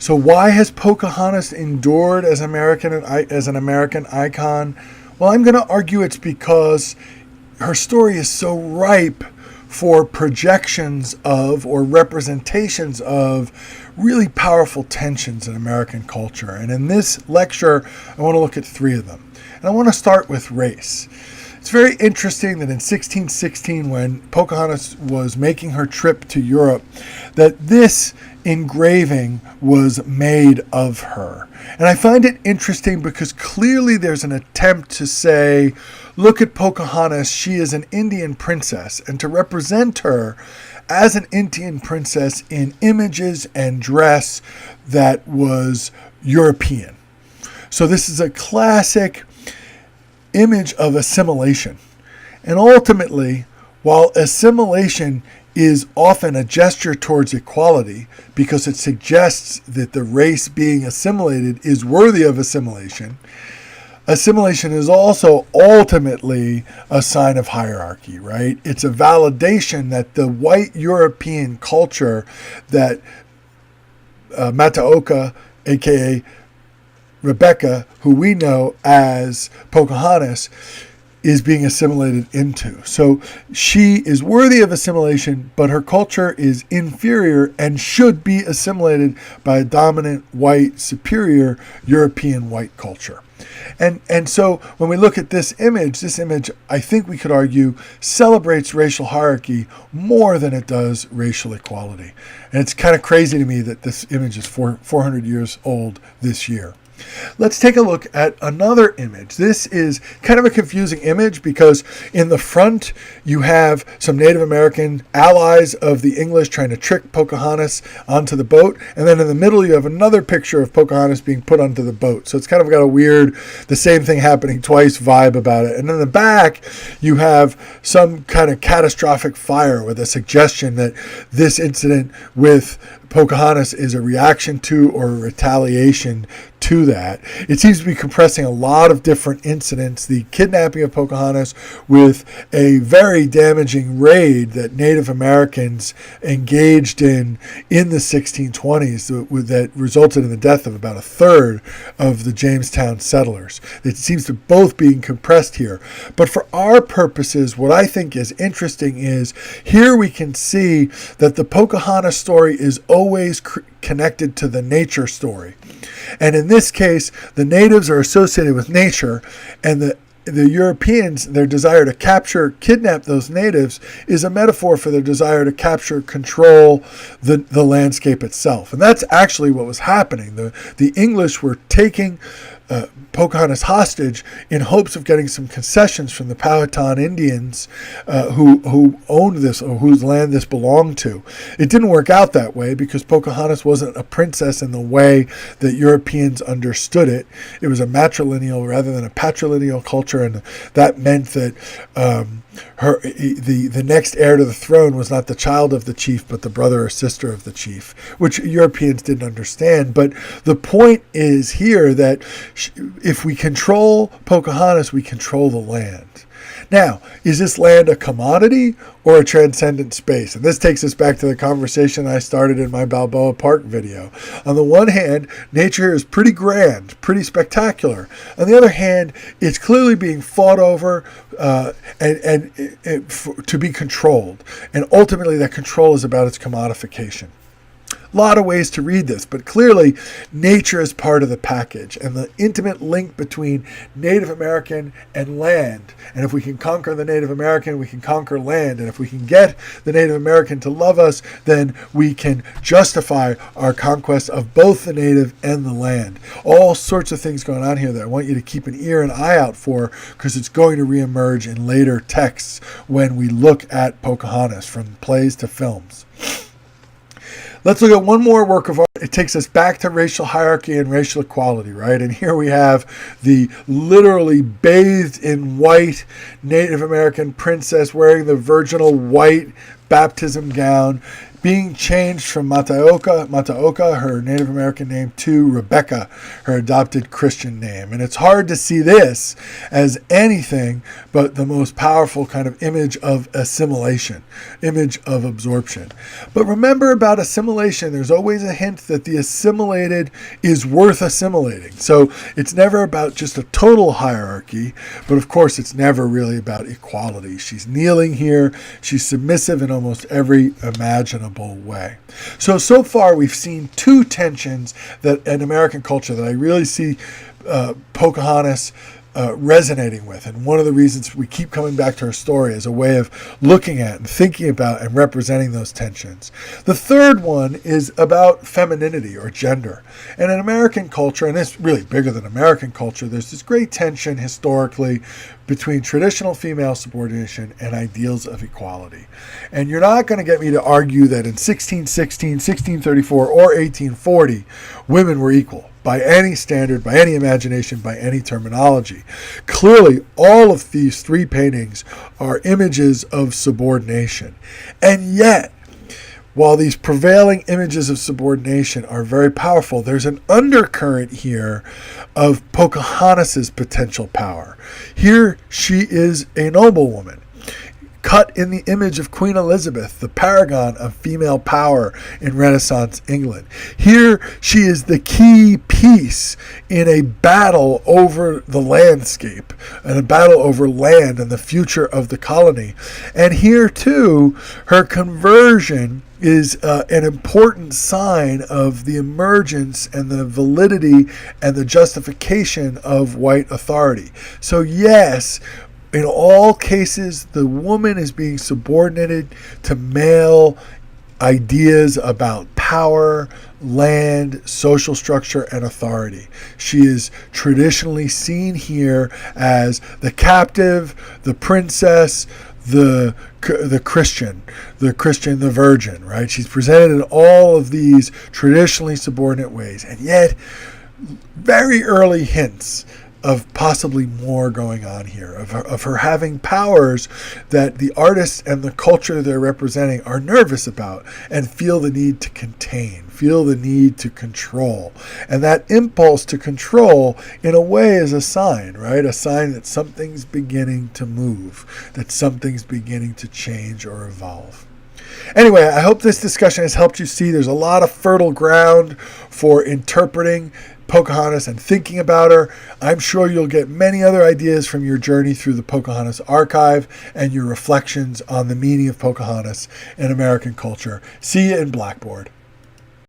So why has Pocahontas endured as an American icon? Well, I'm going to argue it's because her story is so ripe for projections of or representations of really powerful tensions in American culture. And in this lecture, I want to look at three of them. And I want to start with race. It's very interesting that in 1616, when Pocahontas was making her trip to Europe, that this engraving was made of her. And I find it interesting because clearly there's an attempt to say, look at Pocahontas, she is an Indian princess, and to represent her as an Indian princess in images and dress that was European. So this is a classic image of assimilation. And ultimately, while assimilation is often a gesture towards equality because it suggests that the race being assimilated is worthy of assimilation, assimilation is also ultimately a sign of hierarchy, right? It's a validation that the white European culture that Mataoka, aka Rebecca, who we know as Pocahontas, is being assimilated into. So she is worthy of assimilation, but her culture is inferior and should be assimilated by a dominant white, superior European white culture. And so when we look at this image, I think we could argue, celebrates racial hierarchy more than it does racial equality. And it's kind of crazy to me that this image is 400 years old this year. Let's take a look at another image. This is kind of a confusing image because in the front you have some Native American allies of the English trying to trick Pocahontas onto the boat, and then in the middle you have another picture of Pocahontas being put onto the boat. So it's kind of got a weird, the same thing happening twice vibe about it. And in the back you have some kind of catastrophic fire with a suggestion that this incident with Pocahontas is a reaction to or a retaliation to that. It seems to be compressing a lot of different incidents. The kidnapping of Pocahontas with a very damaging raid that Native Americans engaged in the 1620s that resulted in the death of about a third of the Jamestown settlers. It seems to both being compressed here. But for our purposes, what I think is interesting is here we can see that the Pocahontas story is always connected to the nature story. And in this case, the natives are associated with nature, and the Europeans, their desire to kidnap those natives is a metaphor for their desire to capture, control the landscape itself. And that's actually what was happening. The English were taking Pocahontas hostage in hopes of getting some concessions from the Powhatan Indians who owned this or whose land this belonged to. It didn't work out that way because Pocahontas wasn't a princess in the way that Europeans understood it. It was a matrilineal rather than a patrilineal culture, and that meant that the next heir to the throne was not the child of the chief, but the brother or sister of the chief, which Europeans didn't understand. But the point is here that if we control Pocahontas, we control the land. Now, is this land a commodity or a transcendent space? And this takes us back to the conversation I started in my Balboa Park video. On the one hand, nature is pretty grand, pretty spectacular. On the other hand, it's clearly being fought over to be controlled. And ultimately, that control is about its commodification. A lot of ways to read this, but clearly nature is part of the package, and the intimate link between Native American and land. And if we can conquer the Native American, we can conquer land. And if we can get the Native American to love us, then we can justify our conquest of both the native and the land. All sorts of things going on here that I want you to keep an ear and eye out for, because it's going to reemerge in later texts when we look at Pocahontas, from plays to films. Let's look at one more work of art. It takes us back to racial hierarchy and racial equality, right? And here we have the literally bathed in white Native American princess wearing the virginal white baptism gown, being changed from Mataoka, her Native American name, to Rebecca, her adopted Christian name. And it's hard to see this as anything but the most powerful kind of image of assimilation, image of absorption. But remember about assimilation, there's always a hint that the assimilated is worth assimilating. So it's never about just a total hierarchy, but of course it's never really about equality. She's kneeling here. She's submissive in almost every imaginable way. So far we've seen two tensions that in American culture that I really see Pocahontas resonating with. And one of the reasons we keep coming back to her story is a way of looking at and thinking about and representing those tensions. The third one is about femininity or gender. And in American culture, and it's really bigger than American culture, there's this great tension historically between traditional female subordination and ideals of equality. And you're not going to get me to argue that in 1616, 1634, or 1840, women were equal by any standard, by any imagination, by any terminology. Clearly, all of these three paintings are images of subordination. And yet, while these prevailing images of subordination are very powerful, there's an undercurrent here of Pocahontas's potential power. Here she is a noblewoman, cut in the image of Queen Elizabeth, the paragon of female power in Renaissance England. Here she is the key piece in a battle over the landscape, and a battle over land and the future of the colony. And here too, her conversion is an important sign of the emergence and the validity and the justification of white authority. So yes, in all cases, the woman is being subordinated to male ideas about power, land, social structure, and authority. She is traditionally seen here as the captive, the princess, the Christian, the virgin, right? She's presented in all of these traditionally subordinate ways, and yet very early hints of possibly more going on here, of her having powers that the artists and the culture they're representing are nervous about and feel the need to contain, feel the need to control. And that impulse to control, in a way, is a sign, right? A sign that something's beginning to move, that something's beginning to change or evolve. Anyway, I hope this discussion has helped you see there's a lot of fertile ground for interpreting Pocahontas and thinking about her. I'm sure you'll get many other ideas from your journey through the Pocahontas archive and your reflections on the meaning of Pocahontas in American culture. See you in Blackboard.